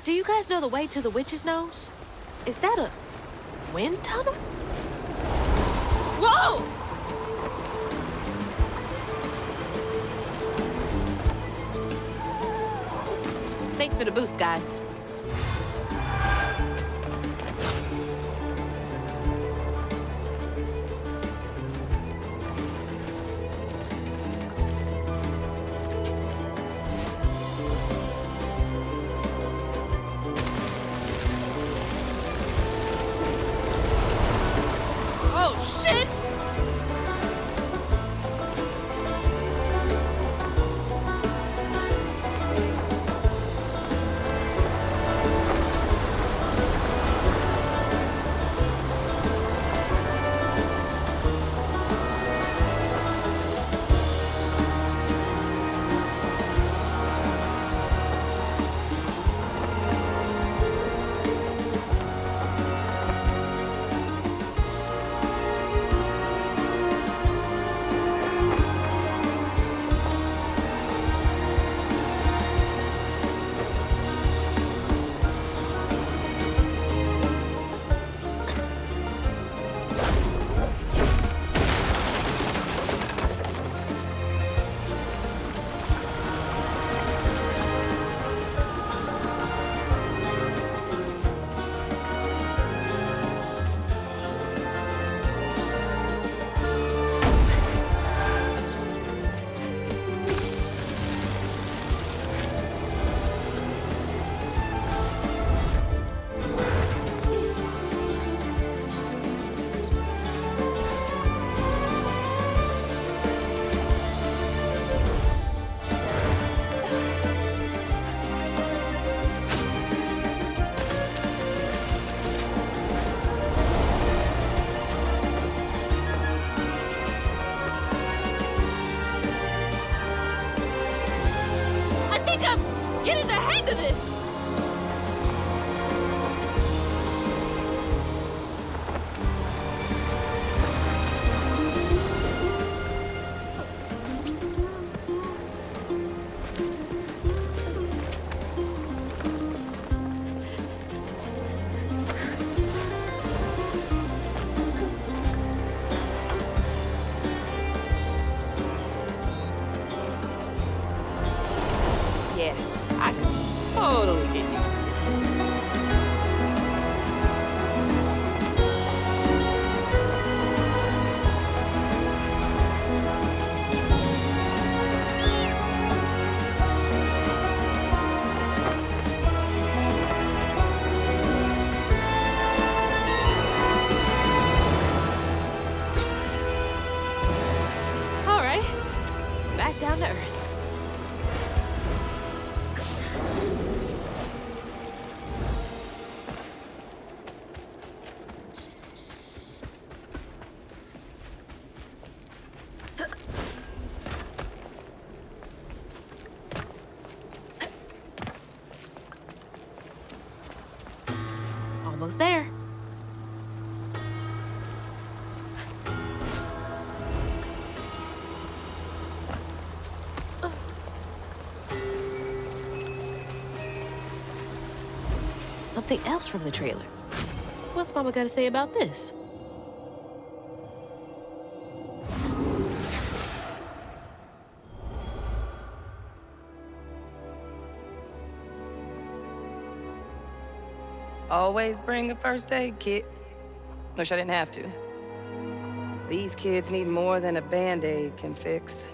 Do you guys know the way to the witch's nose? Is that a wind tunnel? Whoa! Thanks for the boost, guys. Oh, shit! Getting the hang of this! Yeah, I could totally get used to this. All right, back down to earth. Almost there. Something else from the trailer. What's Mama got to say about this? Always bring a first aid kit. Wish I didn't have to. These kids need more than a Band-Aid can fix.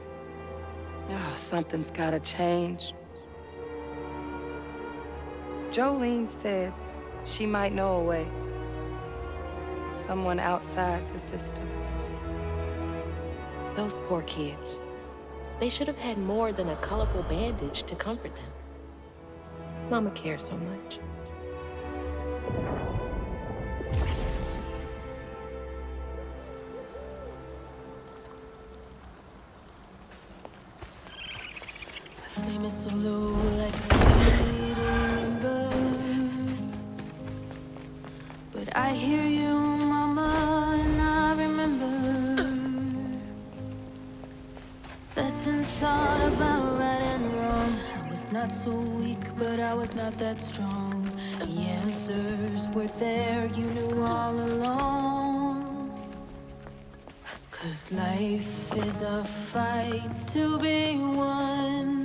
Oh, something's gotta change. Jolene said she might know a way. Someone outside the system. Those poor kids. They should have had more than a colorful bandage to comfort them. Mama cares so much. Flame is so low, like a fading ember. But I hear you, Mama, and I remember lessons taught about right and wrong. I was not not so weak, but I was not that strong. The answers were there, you knew all along. 'Cause life is a fight to be won.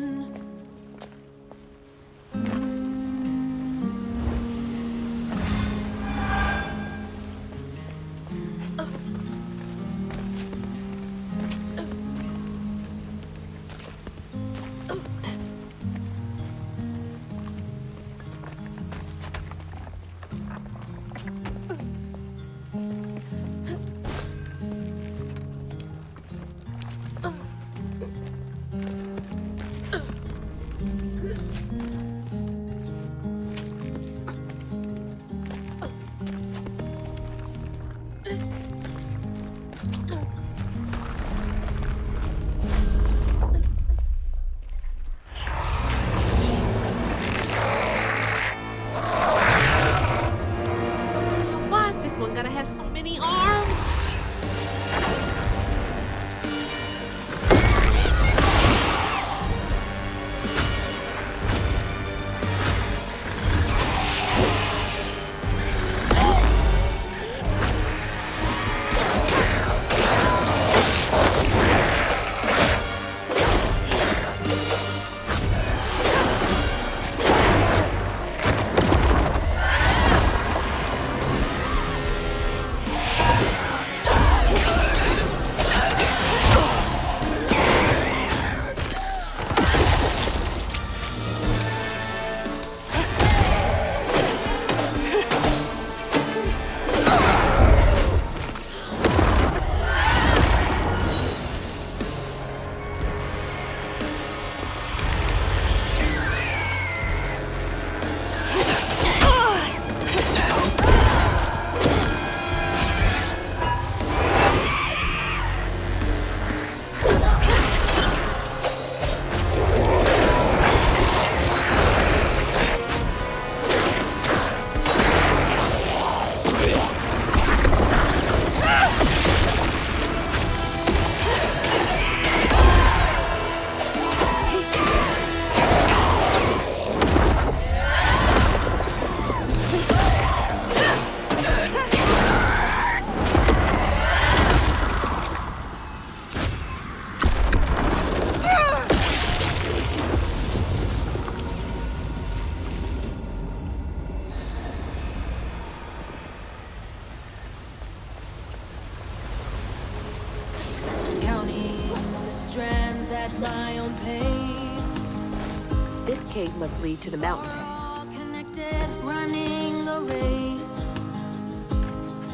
Why is this one gonna have so many arms? At my own pace. This cave must lead to the mountain pass. All connected, running a race.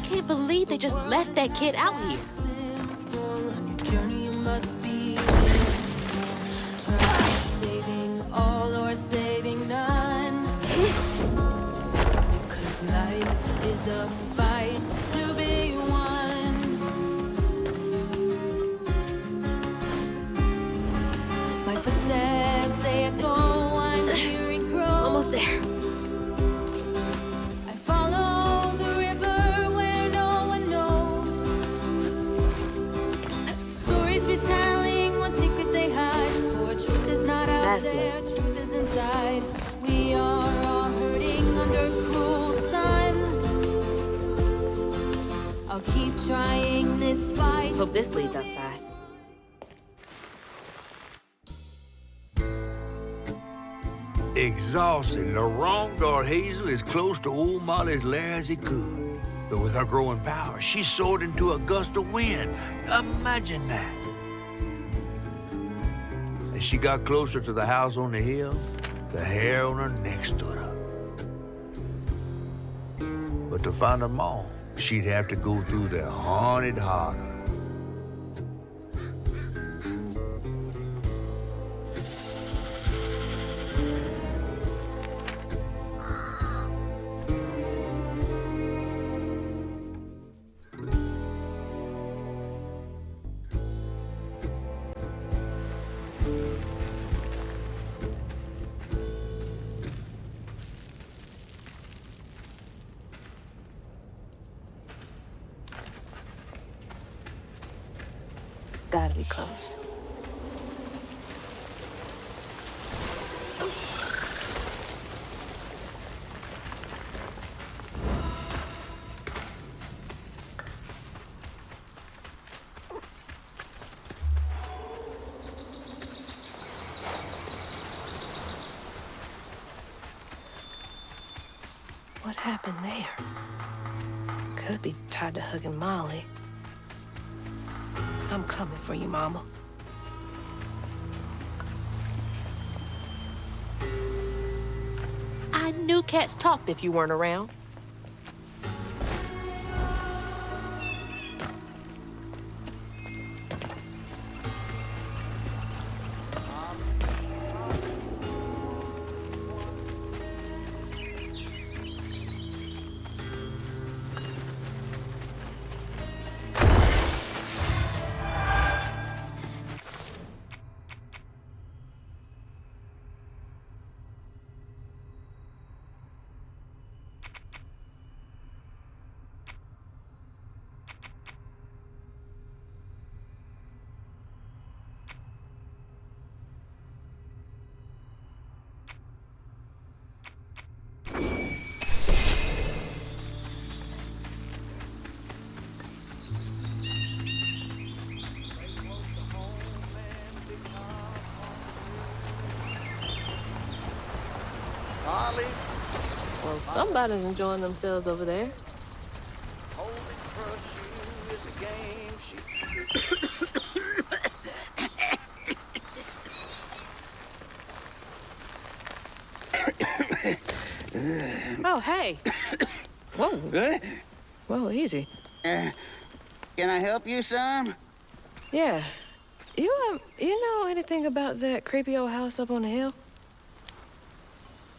Can't believe they just left that kid out here. Simple, on your journey you must be living. Try saving all or saving none. 'Cause life is a fight to be won. Footsteps, they echo, I'm hearing crows. Almost there. I follow the river where no one knows. Stories be telling what secret they hide. For truth is not out there, truth is inside. We are all hurting under cruel sun. I'll keep trying this fight. Hope this leads outside. Exhausted, the wrong guard Hazel as close to old Molly's lair as he could. But with her growing power, she soared into a gust of wind. Imagine that. As she got closer to the house on the hill, the hair on her neck stood up. But to find her mom, she'd have to go through the haunted harder. Gotta be close. happened there? Could be tied to hugging Molly. I'm coming for you, Mama. I knew cats talked if you weren't around. Well, somebody's enjoying themselves over there. Oh, hey. Whoa. Huh? Whoa, easy. Can I help you, son? Yeah. You know anything about that creepy old house up on the hill?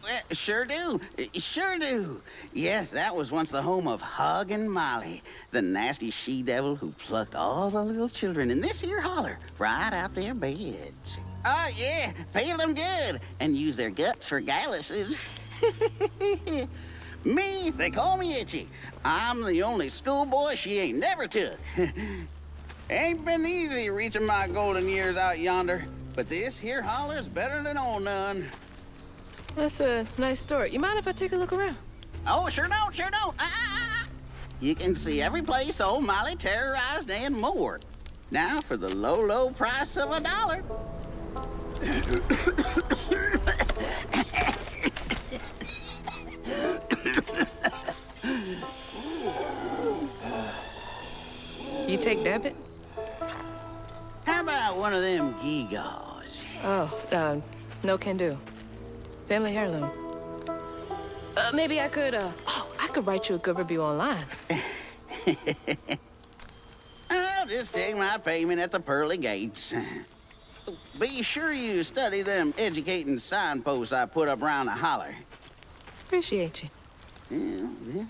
Well, sure do. Sure do. Yes, that was once the home of Hug and Molly, the nasty she-devil who plucked all the little children in this here holler right out their beds. Oh, yeah, peel them good and use their guts for galluses. Me, they call me Itchy. I'm the only schoolboy she ain't never took. Ain't been easy reaching my golden years out yonder, but this here holler's better than old none. That's a nice story. You mind if I take a look around? Oh, sure don't, sure don't. You can see every place old Molly terrorized and more. Now for the low, low price of $1. You take debit? How about one of them gewgaws? Oh, no can do. Family heirloom. Maybe I could, I could write you a good review online. I'll just take my payment at the pearly gates. Be sure you study them educating signposts I put up around the holler. Appreciate you. Yeah.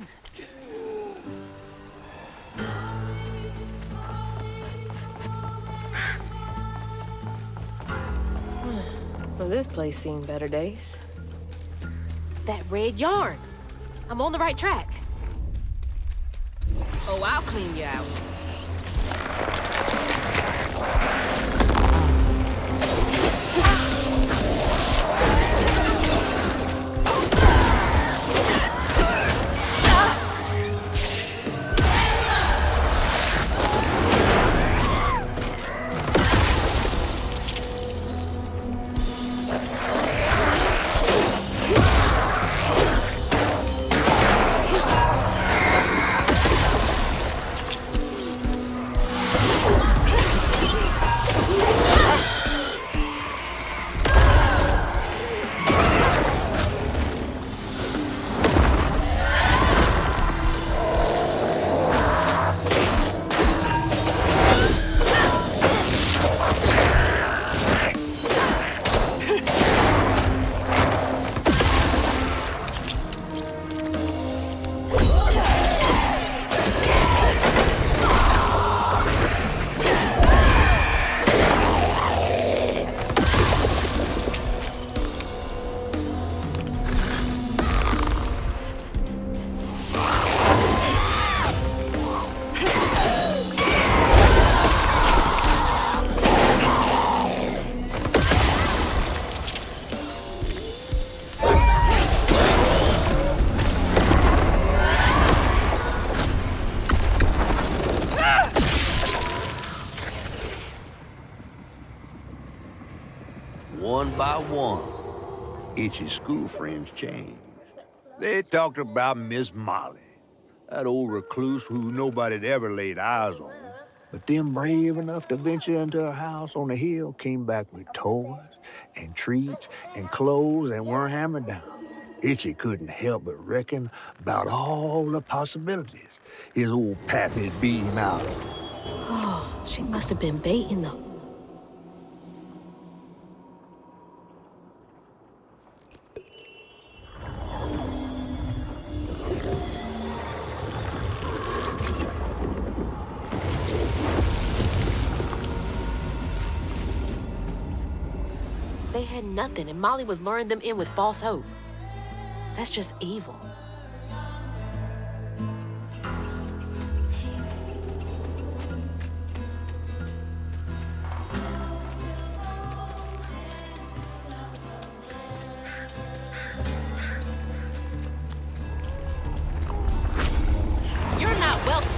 Well, this place seen better days. That red yarn. I'm on the right track. Oh, I'll clean you out. One by one, Itchy's school friends changed. They talked about Miss Molly, that old recluse who nobody'd ever laid eyes on. But them brave enough to venture into her house on the hill came back with toys and treats and clothes and weren't hammered down. Itchy couldn't help but reckon about all the possibilities his old pappy'd beat him out of. Oh, she must have been baiting them. They had nothing, and Molly was luring them in with false hope. That's just evil. You're not welcome.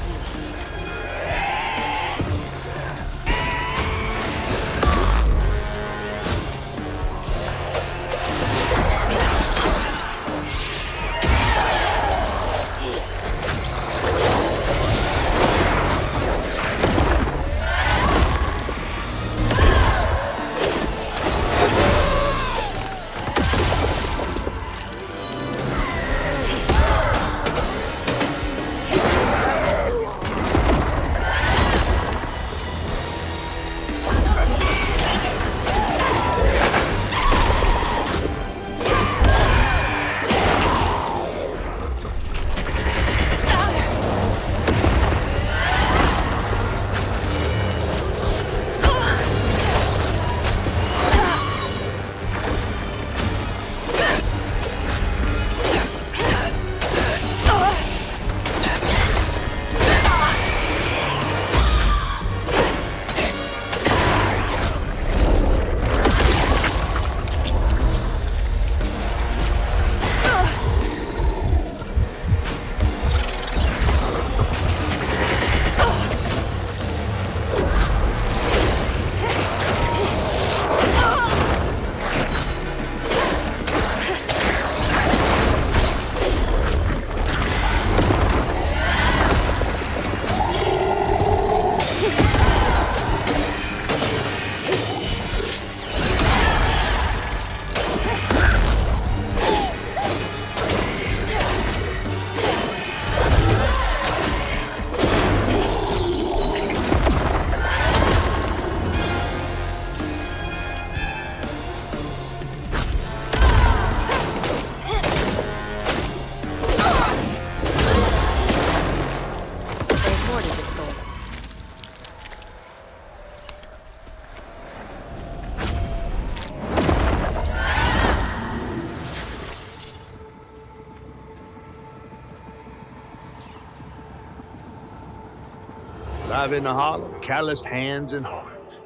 Live in the hollow, calloused hands and hearts.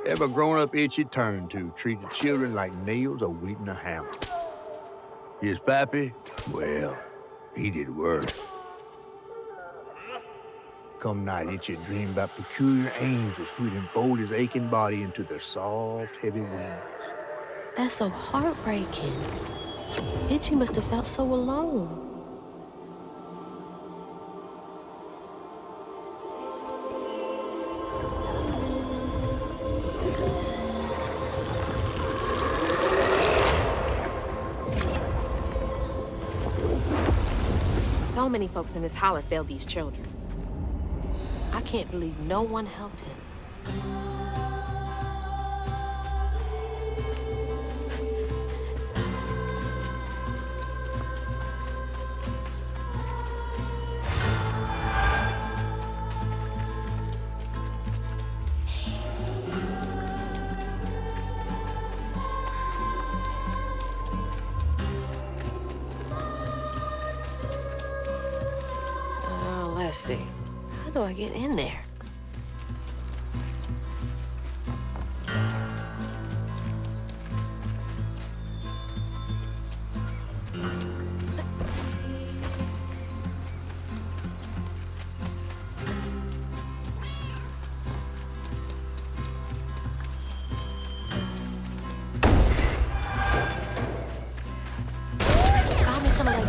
Every grown-up itchy turned to treated children like nails awaiting a hammer. His pappy, well, he did worse. Come night, Itchy dreamed about peculiar angels who'd enfold his aching body into their soft, heavy wings. That's so heartbreaking. Itchy must have felt so alone. So many folks in this holler failed these children. I can't believe no one helped him. Let's see. How do I get in there? Found me some of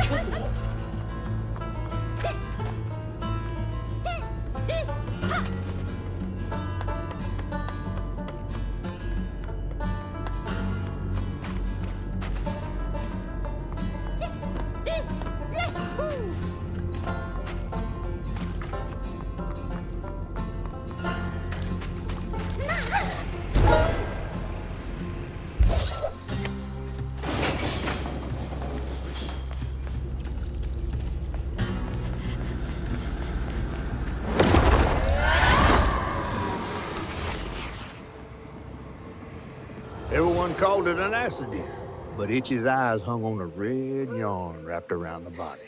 Everyone called it an accident, but Itchy's eyes hung on a red yarn wrapped around the body.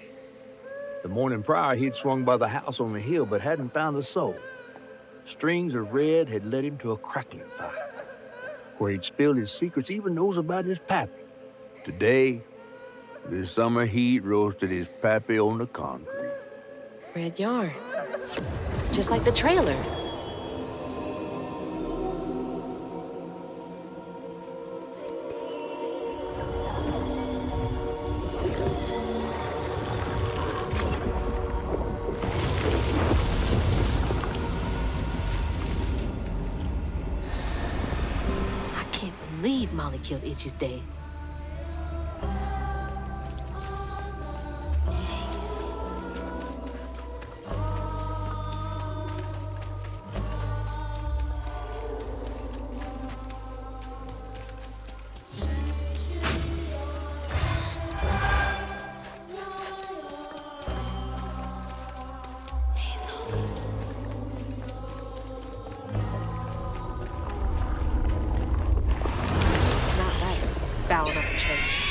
The morning prior, he'd swung by the house on the hill, but hadn't found a soul. Strings of red had led him to a crackling fire, where he'd spilled his secrets, even those about his pappy. Today, the summer heat roasted his pappy on the concrete. Red yarn. Just like the trailer. I can't believe Molly killed Itchy's dad. Bowing up in church.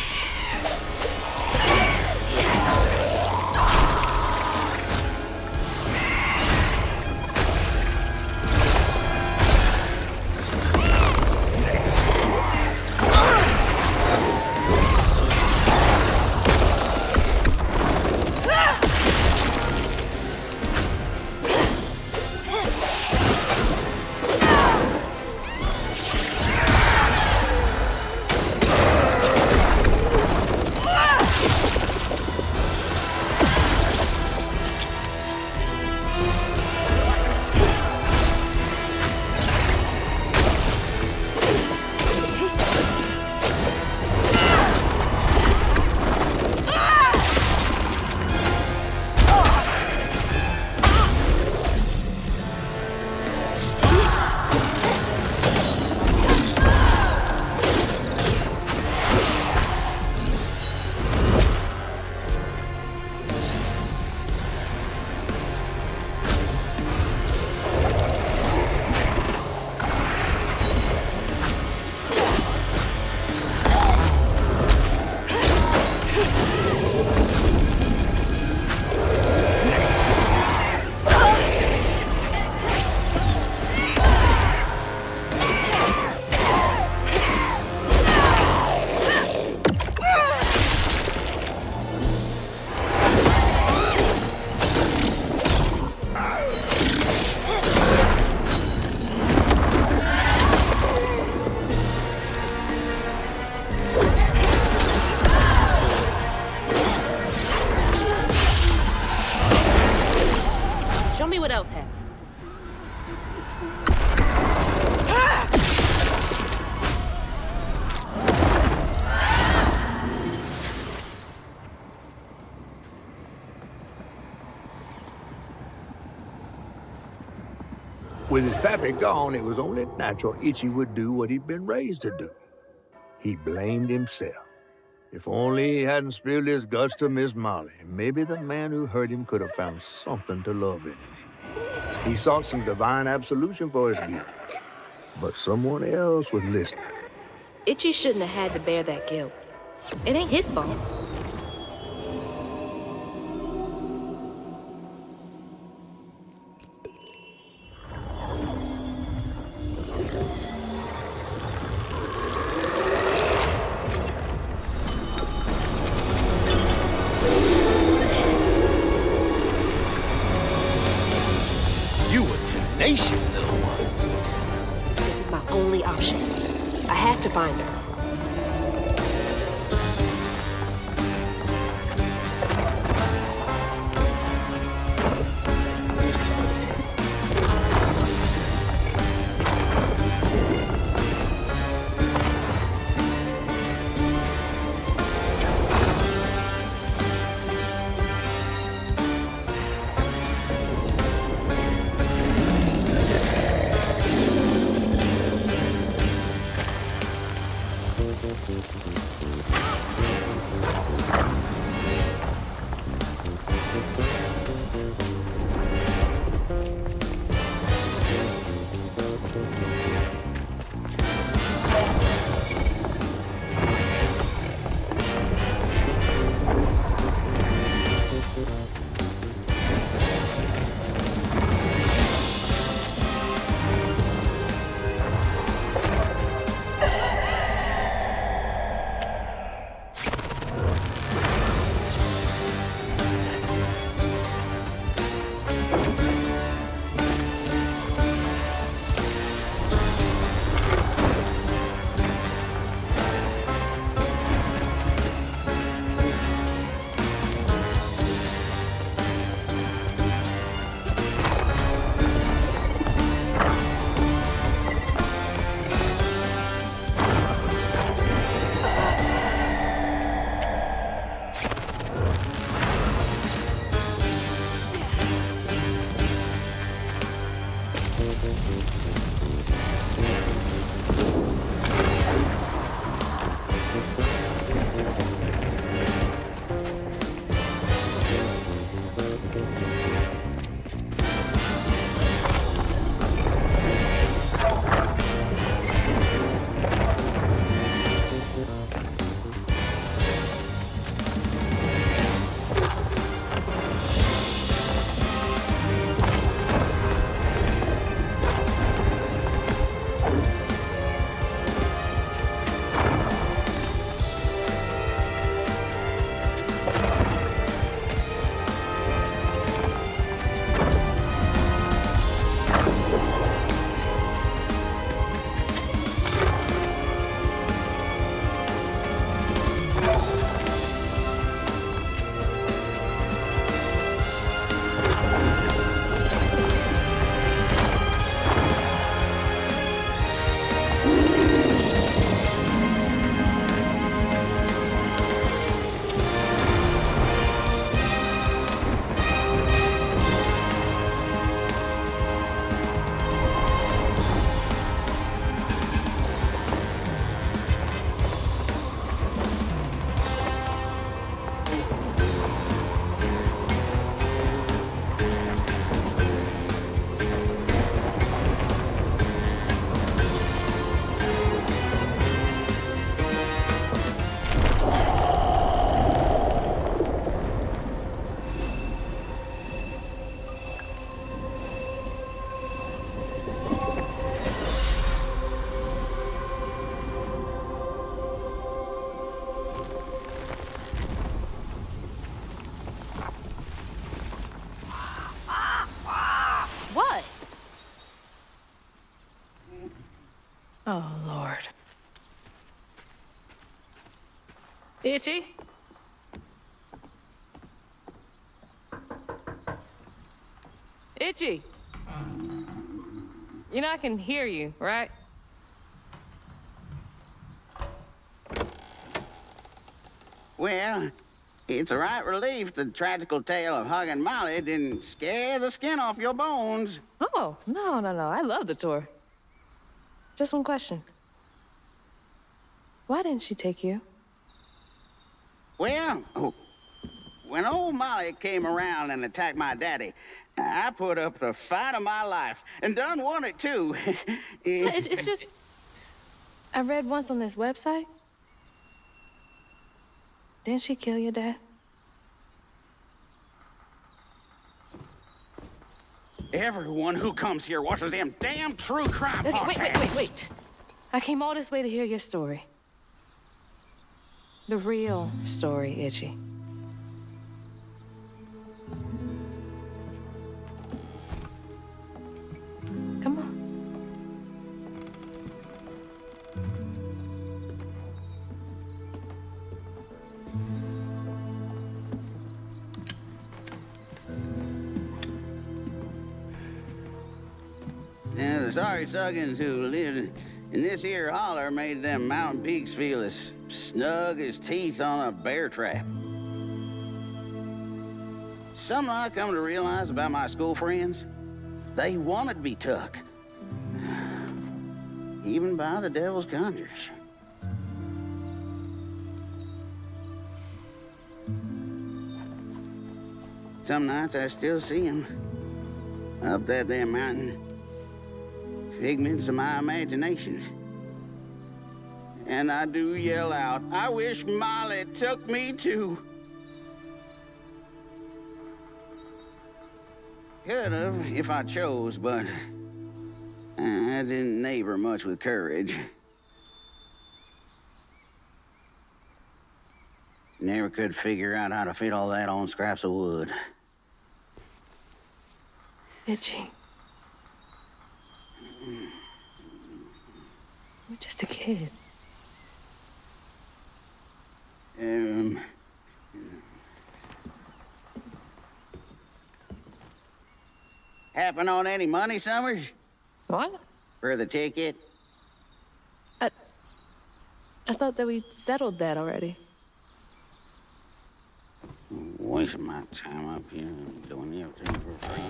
Show me what else happened. With his pappy gone, it was only natural Itchy would do what he'd been raised to do. He blamed himself. If only he hadn't spilled his guts to Miss Molly, maybe the man who hurt him could have found something to love in him. He sought some divine absolution for his guilt, but someone else was listening. Itchy shouldn't have had to bear that guilt. It ain't his fault. Tenacious little one. This is my only option. I had to find her. What? Oh, Lord. Itchy? Itchy? You know I can hear you, right? Well, it's a right relief the tragical tale of Hug and Molly didn't scare the skin off your bones. Oh, no. I love the tour. Just one question. Why didn't she take you? Well, when old Molly came around and attacked my daddy, I put up the fight of my life, and done won it, too. It's just... I read once on this website. Didn't she kill your dad? Everyone who comes here watches them damn true crime Okay, podcasts. wait. I came all this way to hear your story. The real story, Itchy. Come on. And the sorry suggins who lived in this here holler made them mountain peaks feel as snug as teeth on a bear trap. Something I come to realize about my school friends, they wanted to be took. Even by the devil's conjures. Some nights I still see them up that damn mountain. Figments of my imagination. And I do yell out, I wish Molly took me too. Could have if I chose, but I didn't neighbor much with courage. Never could figure out how to fit all that on scraps of wood. Itchy. You're just a kid. Happen on any money, Summers? What? For the ticket? I thought that we settled that already. Wasting my time up here doing everything for free.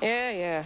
Yeah, yeah.